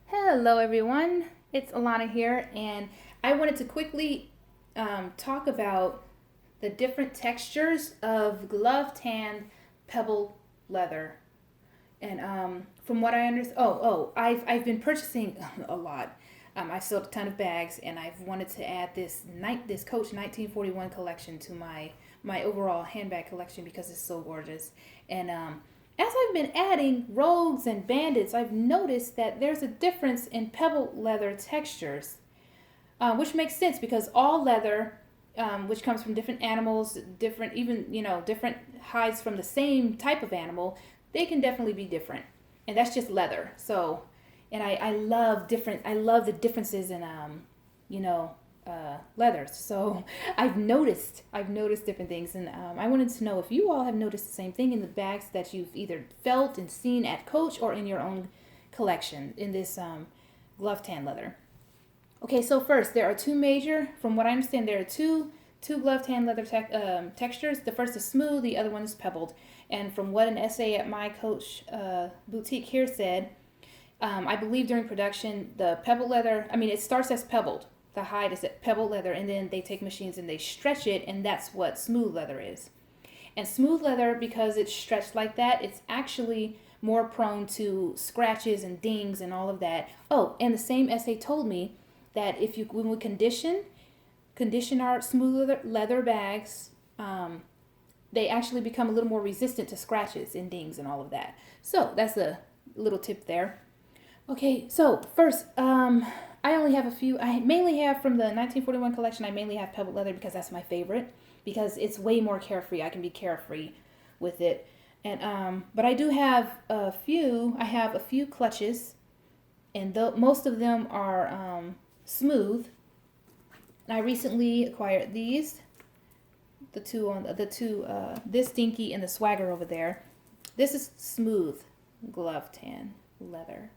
Hello everyone, it's Alana here, and I wanted to quickly talk about the different textures of glove-tanned pebble leather. And from what I understand, I've been purchasing a lot. I've sold a ton of bags, and I've wanted to add this Coach 1941 collection to my overall handbag collection because it's so gorgeous. And as I've been adding rogues and bandits, I've noticed that there's a difference in pebble leather textures, which makes sense because all leather, which comes from different animals, different hides from the same type of animal, they can definitely be different, and that's just leather. So, and I love different. I love the differences in you know, leathers. So I've noticed different things, and I wanted to know if you all have noticed the same thing in the bags that you've either felt and seen at Coach or in your own collection in this glove-tanned leather. Okay, so first there are from what I understand, there are two glove-tanned leather textures. The first is smooth, the other one is pebbled. And from what an essay at my Coach boutique here said, I believe during production, the pebble leather, it starts as pebbled. The hide is at pebble leather, and then they take machines and they stretch it, and that's what smooth leather is. And smooth leather, because it's stretched like that, it's actually more prone to scratches and dings and all of that. Oh, and the same essay told me that when we condition our smooth leather bags, they actually become a little more resistant to scratches and dings and all of that. So that's a little tip there. Okay, so first, I only have a few. I mainly have from the 1941 collection. I mainly have pebble leather because that's my favorite because it's way more carefree. I can be carefree with it, and but I do have a few. I have a few clutches, and most of them are smooth. And I recently acquired these, this Dinky and the Swagger over there. This is smooth glove-tanned leather.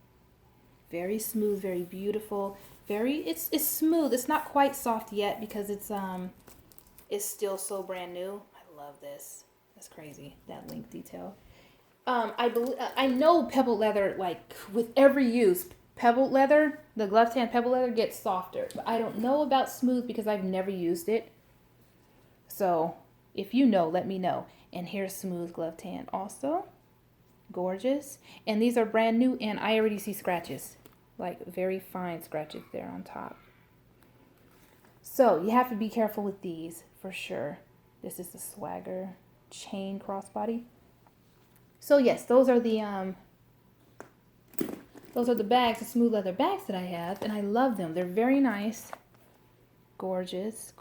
Very smooth, very beautiful. It's smooth. It's not quite soft yet because it's still so brand new. I love this. That's crazy. That link detail. I know pebble leather, like with every use, pebble leather, the glove tan pebble leather gets softer. But I don't know about smooth because I've never used it. So if you know, let me know. And here's smooth glove tan also. Gorgeous. And these are brand new, and I already see scratches, like very fine scratches there on top. So you have to be careful with these for sure. This is the Swagger chain crossbody. So yes, those are the bags, the smooth leather bags that I have, and I love them. They're very nice, gorgeous,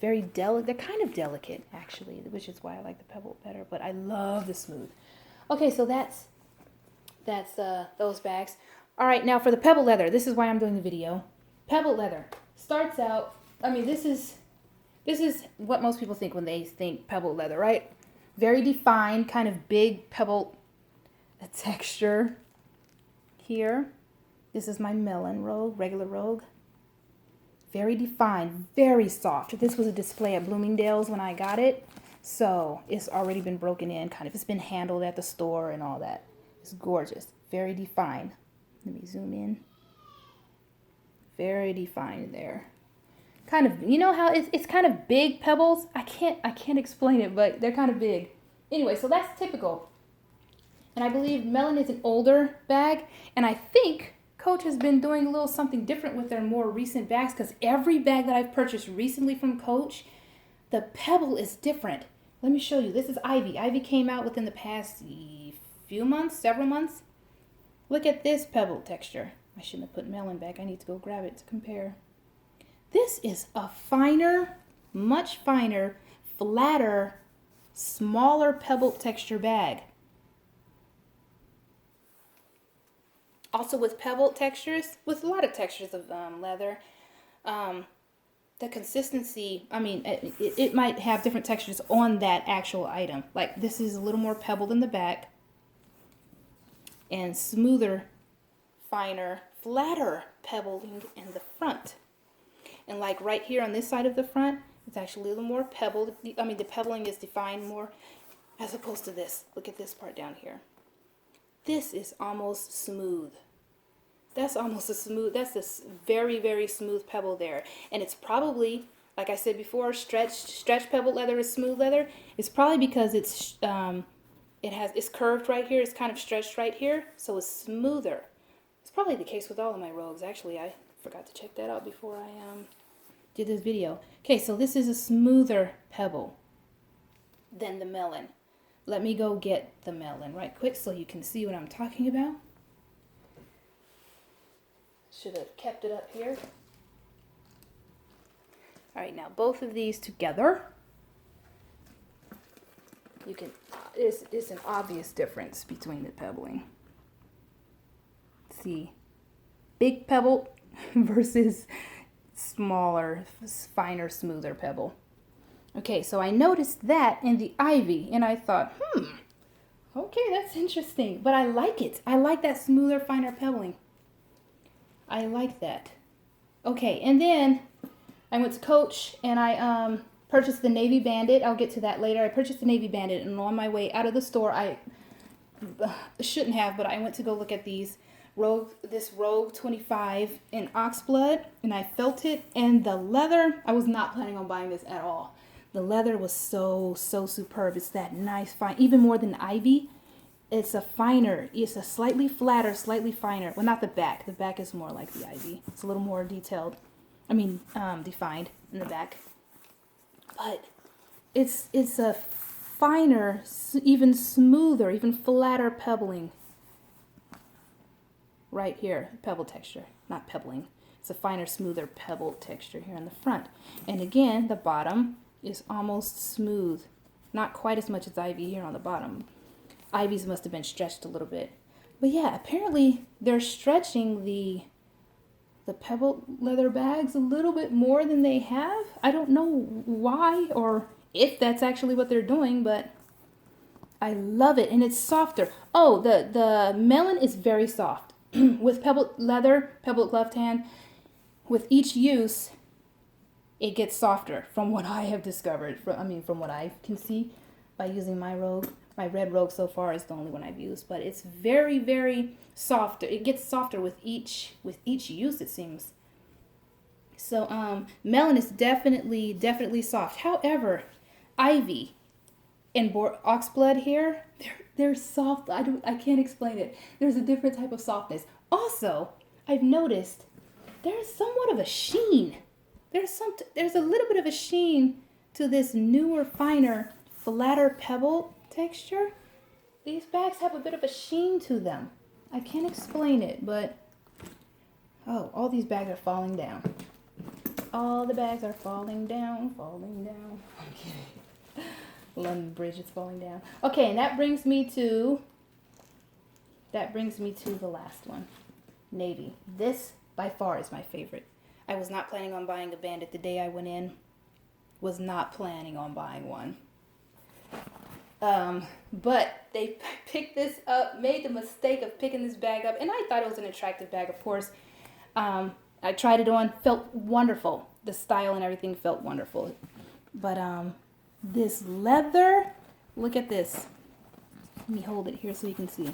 very delicate. They're kind of delicate actually, which is why I like the pebble better. But I love the smooth. Okay, so that's those bags. All right, now for the pebble leather. This is why I'm doing the video. Pebble leather starts out. This is what most people think when they think pebble leather, right? Very defined, kind of big pebble texture here. This is my melon rogue, regular rogue. Very defined, very soft. This was a display at Bloomingdale's when I got it. So it's already been broken in, kind of. It's been handled at the store and all that. It's gorgeous, very defined. Let me zoom in. Very defined there. Kind of, you know how it's kind of big pebbles? I can't explain it, but they're kind of big. Anyway, so that's typical. And I believe melon is an older bag, and I think Coach has been doing a little something different with their more recent bags, because every bag that I've purchased recently from Coach, the pebble is different. Let me show you. This is Ivy. Ivy came out within the past few months, several months. Look at this pebble texture. I shouldn't have put melon back. I need to go grab it to compare. This is a finer, much finer, flatter, smaller pebble texture bag. Also with pebble textures, with a lot of textures of leather, the consistency, it might have different textures on that actual item. Like this is a little more pebbled in the back and smoother, finer, flatter pebbling in the front. And like right here on this side of the front, it's actually a little more pebbled. The pebbling is defined more as opposed to this. Look at this part down here. This is almost smooth. that's almost a smooth, that's a very, very smooth pebble there. And it's probably, like I said before, stretched pebble leather is smooth leather. It's probably because it's curved right here. It's kind of stretched right here, so it's smoother. It's probably the case with all of my rogues. Actually, I forgot to check that out before I did this video. Okay, so this is a smoother pebble than the melon. Let me go get the melon right quick so you can see what I'm talking about. Should have kept it up here. All right, now both of these together. You can, it's an obvious difference between the pebbling. See, big pebble versus smaller, finer, smoother pebble. Okay, so I noticed that in the ivy, and I thought, okay, that's interesting. But I like it. I like that smoother, finer pebbling. I like that. Okay, and then I went to Coach, and I purchased the Navy Bandit. I'll get to that later. I purchased the Navy Bandit, and on my way out of the store, I shouldn't have, but I went to go look at this Rogue 25 in Oxblood, and I felt it, and the leather, I was not planning on buying this at all. The leather was so superb. It's that nice fine, even more than ivy. It's a slightly flatter, slightly finer. Well, not the back. The back is more like the ivy. It's a little more detailed. Defined in the back. But it's a finer, even smoother, even flatter pebbling. Right here, pebble texture, not pebbling. It's a finer, smoother pebble texture here in the front. And again, the bottom is almost smooth. Not quite as much as ivy here on the bottom. Ivy's must have been stretched a little bit. But yeah, apparently they're stretching the pebble leather bags a little bit more than they have. I don't know why or if that's actually what they're doing, but I love it. And it's softer. Oh, the melon is very soft. With pebble leather, pebble Glovetanned, with each use, it gets softer from what I have discovered. From what I can see by using my rogue. My red rogue so far is the only one I've used, but it's very, very soft. It gets softer with each use, it seems. So melon is definitely soft. However, ivy and oxblood here, they're soft. I can't explain it. There's a different type of softness. Also, I've noticed there's somewhat of a sheen. There's a little bit of a sheen to this newer, finer, flatter pebble texture. These bags have a bit of a sheen to them. I can't explain it, but all these bags are falling down. All the bags are falling down. I'm kidding. London Bridge is falling down. Okay, and that brings me to the last one. Navy. This by far is my favorite. I was not planning on buying a Bandit the day I went in. Was not planning on buying one. But they picked this up, made the mistake of picking this bag up, and I thought it was an attractive bag, of course. I tried it on, felt wonderful. The style and everything felt wonderful. But this leather, look at this. Let me hold it here so you can see.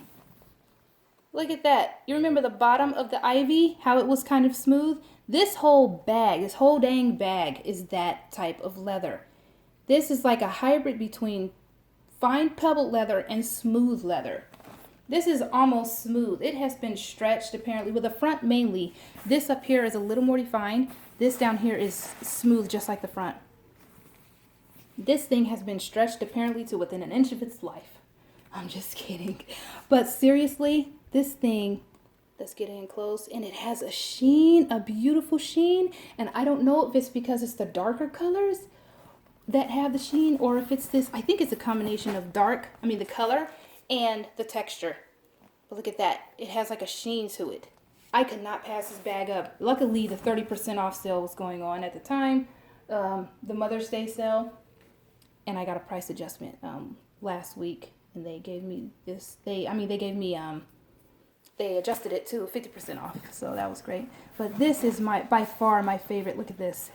Look at that. You remember the bottom of the ivy, how it was kind of smooth? This whole dang bag is that type of leather. This is like a hybrid between fine pebble leather and smooth leather. This is almost smooth. It has been stretched apparently with the front mainly. This up here is a little more defined. This down here is smooth just like the front. This thing has been stretched apparently to within an inch of its life. I'm just kidding. But seriously, this thing, let's get in close, and it has a sheen, a beautiful sheen. And I don't know if it's because it's the darker colors that have the sheen, or if it's this, I think it's a combination of the color and the texture. But look at that. It has like a sheen to it. I could not pass this bag up. Luckily, the 30% off sale was going on at the time, the Mother's Day sale, and I got a price adjustment last week, and they gave me this. They adjusted it to 50% off, so that was great. But this is by far my favorite. Look at this.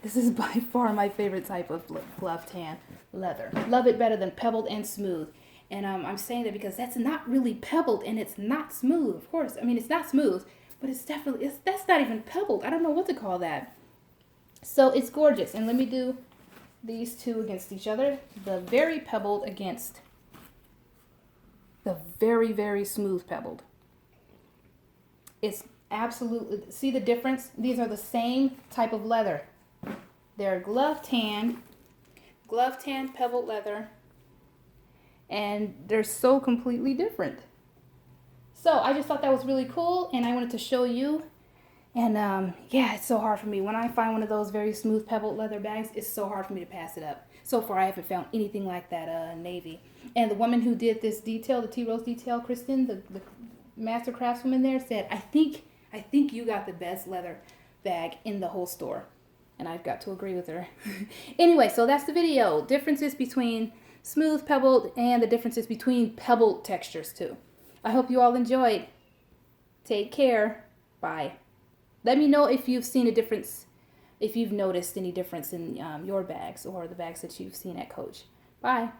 This is by far my favorite type of Glovetanned leather. Love it better than pebbled and smooth. And I'm saying that because that's not really pebbled and it's not smooth. Of course, it's not smooth, but it's definitely, that's not even pebbled. I don't know what to call that. So it's gorgeous. And let me do these two against each other. The very pebbled against the very, very smooth pebbled. It's absolutely, see the difference? These are the same type of leather. They're Glovetanned pebbled leather, and they're so completely different. So I just thought that was really cool, and I wanted to show you. And yeah, it's so hard for me. When I find one of those very smooth pebbled leather bags, it's so hard for me to pass it up. So far, I haven't found anything like that navy. And the woman who did this detail, the tea rose detail, Kristen, the master craftswoman there, said, I think you got the best leather bag in the whole store. And I've got to agree with her. Anyway, so that's the video. Differences between smooth pebbled and the differences between pebbled textures too. I hope you all enjoyed. Take care. Bye. Let me know if you've seen a difference, if you've noticed any difference in your bags or the bags that you've seen at Coach. Bye.